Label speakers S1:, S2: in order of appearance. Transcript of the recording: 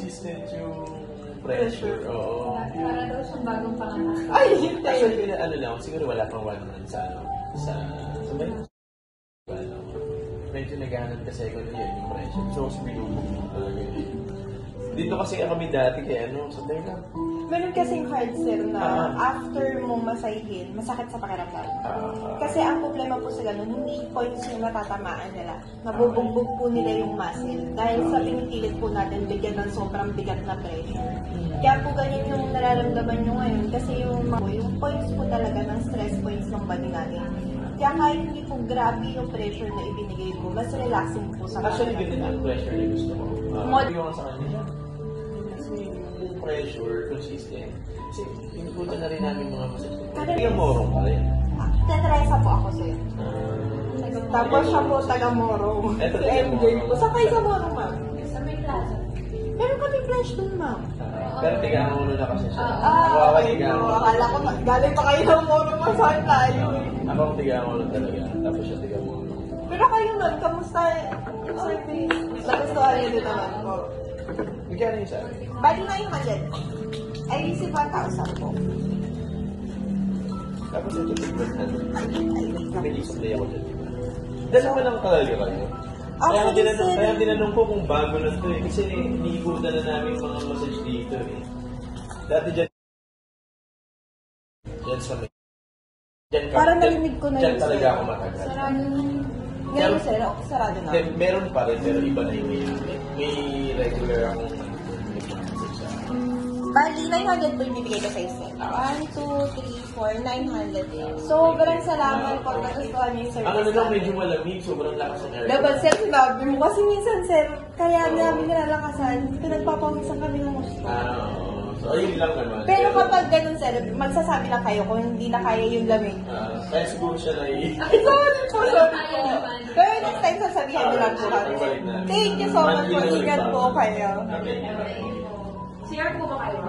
S1: consistent yung pressure. Oo.
S2: Para daw siyang bagong panganak.
S3: Ay, hindi.
S1: Actually, ano lang, siguro wala pang 1 month sa may medyo naghahanap kasi ko na yun, yung pressure. So, binubog mo talaga yun. Dito kasi kami dati kaya sa teka.
S3: Meron kasing hard sir na after mo masahin, masakit sa pakiramdam. Kasi ang problema po sa ganun, hindi points yung natatamaan nila. Nabubugbog po nila yung muscle. Dahil sa pinipilit po natin bigyan ng sobrang bigat na pressure. Kaya po ganyan yung nararamdaman nyo ngayon. Kasi yung points po talaga ng stress points ng body natin. Kaya kahit hindi po grabe yung pressure na ibinigay ko, mas relaxing po sa
S1: Actually, ganun ang pressure na gusto ko. Yung sa kanila. Yung pressure, consistent. Kasi pinupunta na rin namin mga masakit. Yung morong pa rin.
S3: Tetresa po ako sa'yo. Tapos siya po taga-morong.
S1: Eto,
S3: MJ po. Sa kayo sa morong, ma'am?
S2: Sa may plaza.
S3: Meron kami flash dun, ma'am.
S1: Pero tigaan mo na kasi siya.
S3: Okay po. Akala ko, galing pa kayo ng morong, masahan tayo.
S1: Ako ang tigaan mo lang talaga. Tapos siya tigaan mo.
S3: Pero kayo nun, kamusta yung service? Nagustuhan niyo din naman po.
S1: Bigyan niyo sa akin.
S3: Bali na yung agad. I receive 1,000 po.
S1: Tapos ito, tignan na. May display ako dyan. Dalawa lang talaga kayo. Kaya tinanong ko kung bago na ito eh. Kasi iniikutan na namin mga massage dito eh. Dati dyan. Dyan sa may.
S3: Parang narinig ko na
S1: dyan
S3: yun,
S1: talaga
S3: sir.
S1: ako matagal.
S2: Sarado na.
S3: Ngayon, sir, sarado na.
S1: Then, meron pa rin, pero iba na yung may regular akong massage sa
S3: Bali, 900 po yung bibigay ko sa isa. 1, 2, 3, 4, 900. Sobrang salamat po nagustuhan niyo yung service.
S1: Ang ano lang, medyo malamig, sobrang lakas ng aircon.
S3: Dapat sir, sinabi mo. Kasi minsan, sir, kaya namin nilalakasan, pinagpapawisan kami ng gusto.
S1: So, ayun lang naman.
S3: Pero kapag ganun, sir, magsasabi lang kayo kung hindi na kaya yung lamig.
S1: Kaya siguro siya na
S3: Sorry po, sorry
S2: Kaya
S3: po.
S2: naman.
S3: Pero next time, sasabihan nyo lang po kami. Thank you so much po. Ingat po kayo.
S1: Okay.
S2: CR po ba kayo?